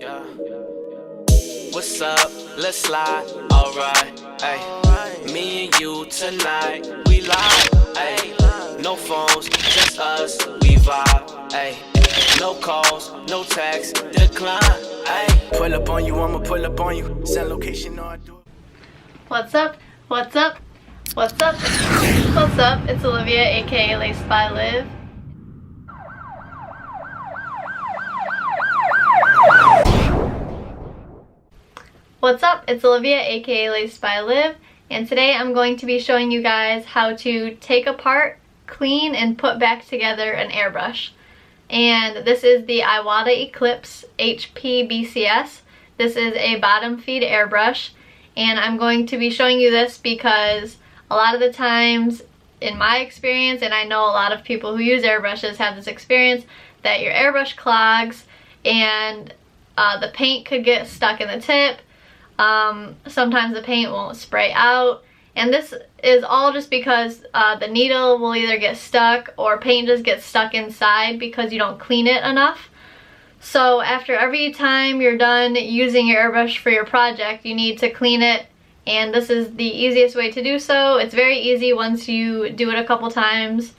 Yeah. What's up? Let's slide. Alright. Ay. Me and you tonight. We live. Ay. No phones, just us. We vibe. Ay. No calls, no text. Decline. Ay. Pull up on you, I'ma pull up on you. Send location or I do. What's up? What's up? What's up? What's up? It's Olivia, aka Laced by Liv. What's up? It's Olivia, aka Laced by Liv, and today I'm going to be showing you guys how to take apart, clean, and put back together an airbrush. And this is the Iwata Eclipse HP BCS. This is a bottom feed airbrush, and I'm going to be showing you this because a lot of the times in my experience, and I know a lot of people who use airbrushes have this experience, that your airbrush clogs and the paint could get stuck in the tip. Sometimes the paint won't spray out, and this is all just because the needle will either get stuck or paint just gets stuck inside because you don't clean it enough. So after every time you're done using your airbrush for your project, you need to clean it, and this is the easiest way to do so. It's very easy once you do it a couple times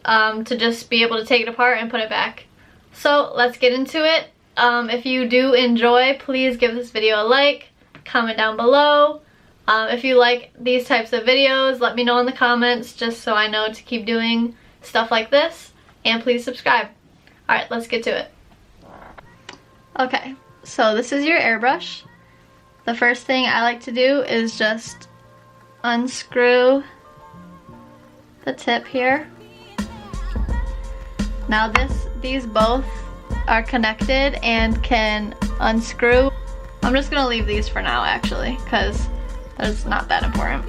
to just be able to take it apart and put it back. So let's get into it. If you do enjoy, please give this video a like. Comment down below. If you like these types of videos, let me know in the comments just so I know to keep doing stuff like this, and please subscribe. Alright, let's get to it. Okay, so this is your airbrush. The first thing I like to do is just unscrew the tip here. Now these both are connected and can unscrew. I'm just gonna leave these for now actually, because that's not that important.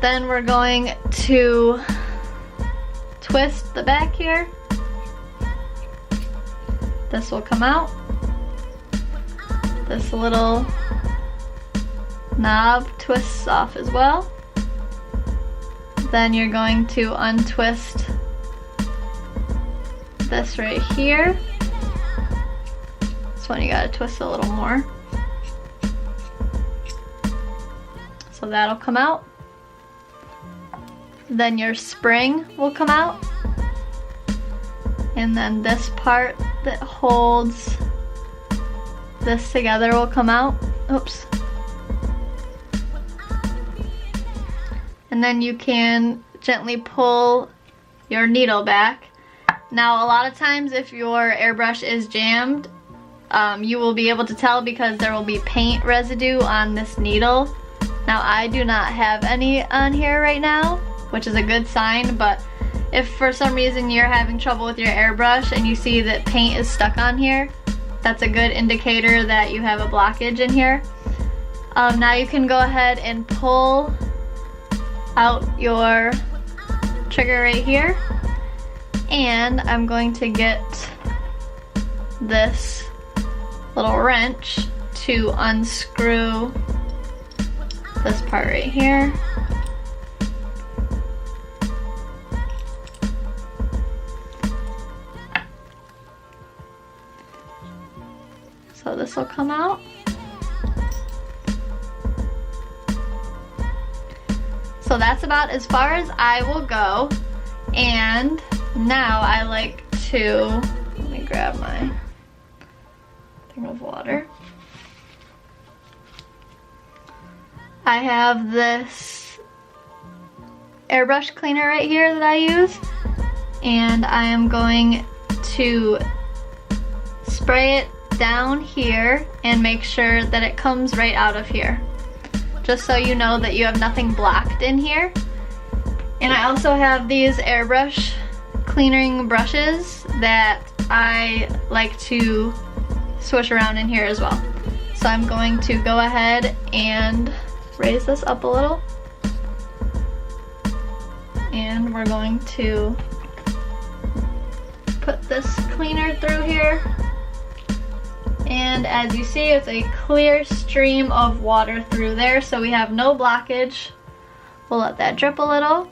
Then we're going to twist the back here. This will come out. This little knob twists off as well. Then you're going to untwist this right here. One you gotta twist a little more. So that'll come out. Then your spring will come out. And then this part that holds this together will come out. Oops. And then you can gently pull your needle back. Now a lot of times if your airbrush is jammed, you will be able to tell because there will be paint residue on this needle. Now I do not have any on here right now, which is a good sign, but if for some reason you're having trouble with your airbrush and you see that paint is stuck on here, that's a good indicator that you have a blockage in here. Now you can go ahead and pull out your trigger right here, and I'm going to get this little wrench to unscrew this part right here. So this will come out. So that's about as far as I will go. And now I like to, let me grab my of water. I have this airbrush cleaner right here that I use, and I am going to spray it down here and make sure that it comes right out of here, just so you know that you have nothing blocked in here. And I also have these airbrush cleaning brushes that I like to swish around in here as well. So I'm going to go ahead and raise this up a little, and we're going to put this cleaner through here, and as you see, it's a clear stream of water through there, so we have no blockage. We'll let that drip a little,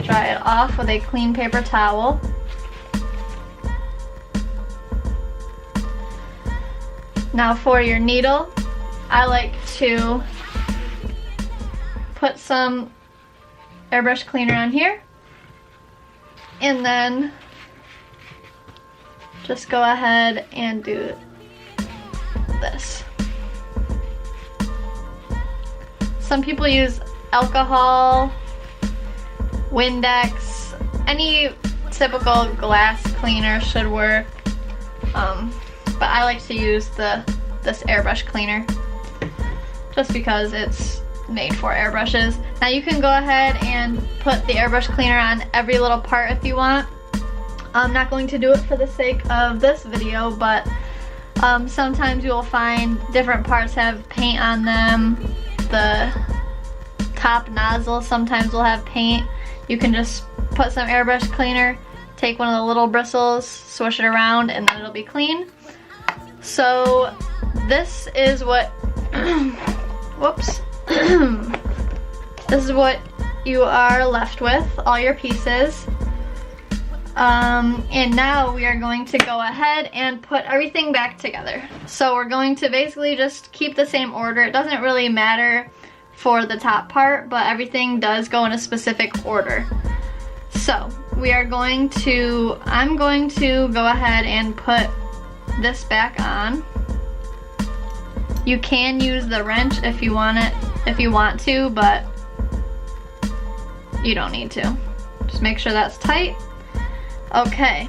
dry it off with a clean paper towel. Now for your needle, I like to put some airbrush cleaner on here and then just go ahead and do this. Some people use alcohol, Windex, any typical glass cleaner should work. But I like to use this airbrush cleaner just because it's made for airbrushes. Now you can go ahead and put the airbrush cleaner on every little part if you want. I'm not going to do it for the sake of this video, but sometimes you will find different parts have paint on them. The top nozzle sometimes will have paint. You can just put some airbrush cleaner, take one of the little bristles, swish it around, and then it'll be clean. So this is what, whoops. This is what you are left with, all your pieces. And now we are going to go ahead and put everything back together. So we're going to basically just keep the same order. It doesn't really matter for the top part, but everything does go in a specific order. So we are going to, I'm going to go ahead and put this back on. You can use the wrench if you want to, but you don't need to. Just make sure that's tight. Okay,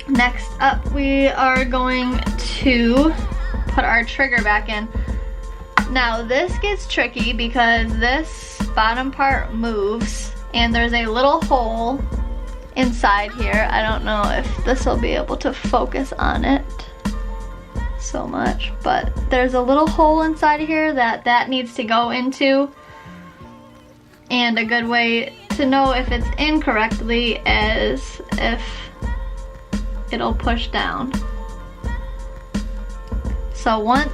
next up we are going to put our trigger back in. Now this gets tricky because this bottom part moves and there's a little hole inside here. I don't know if this will be able to focus on it so much, but there's a little hole inside of here that needs to go into, and a good way to know if it's in correctly is if it'll push down. So once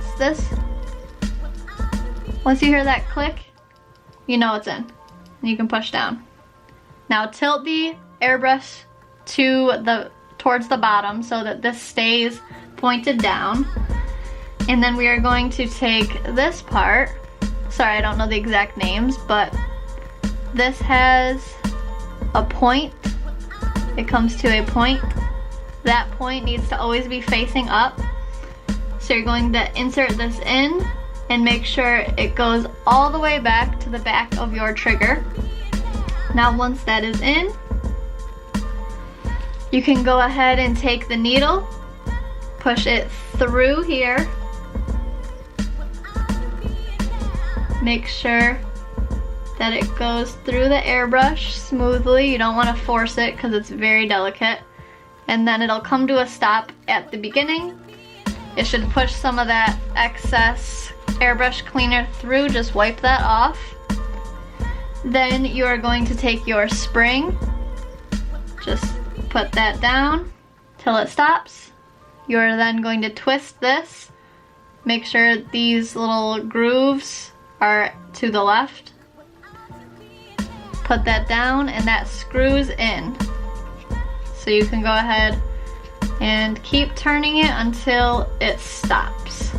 you hear that click, you know it's in, and you can push down. Now tilt the airbrush towards the bottom so that this stays pointed down. And then we are going to take this part. Sorry, I don't know the exact names, but this has a point. It comes to a point. That point needs to always be facing up. So you're going to insert this in and make sure it goes all the way back to the back of your trigger. Now once that is in, you can go ahead and take the needle, push it through here. Make sure that it goes through the airbrush smoothly. You don't want to force it because it's very delicate. And then it'll come to a stop at the beginning. It should push some of that excess airbrush cleaner through, just wipe that off. Then you are going to take your spring, just put that down till it stops. You're then going to twist this. Make sure these little grooves are to the left. Put that down and that screws in. So you can go ahead and keep turning it until it stops.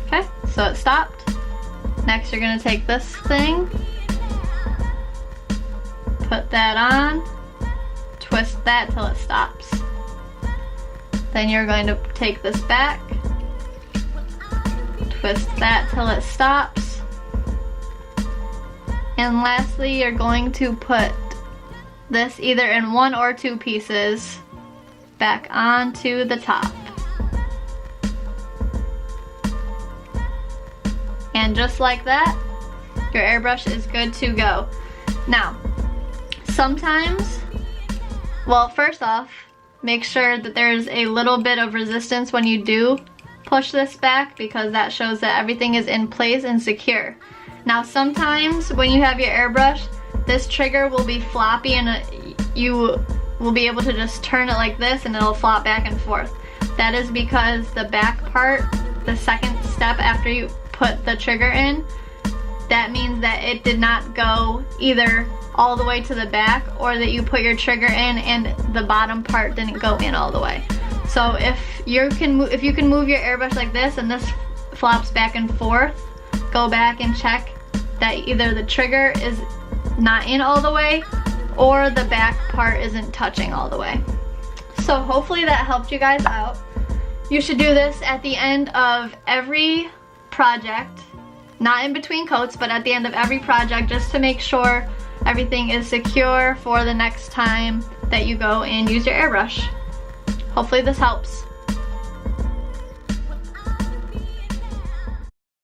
Okay, so it stopped. Next you're going to take this thing, put that on, twist that till it stops. Then you're going to take this back, twist that till it stops. And lastly, you're going to put this either in one or two pieces back onto the top. And just like that, your airbrush is good to go. Now, sometimes, well, first off, make sure that there's a little bit of resistance when you do push this back, because that shows that everything is in place and secure. Now sometimes when you have your airbrush, this trigger will be floppy and you will be able to just turn it like this and it'll flop back and forth. That is because the back part, the second step after you put the trigger in, that means that it did not go either all the way to the back, or that you put your trigger in and the bottom part didn't go in all the way. So if you can move your airbrush like this and this flops back and forth, go back and check that either the trigger is not in all the way or the back part isn't touching all the way. So hopefully that helped you guys out. You should do this at the end of every project, not in between coats, but at the end of every project, just to make sure everything is secure for the next time that you go and use your airbrush. Hopefully this helps.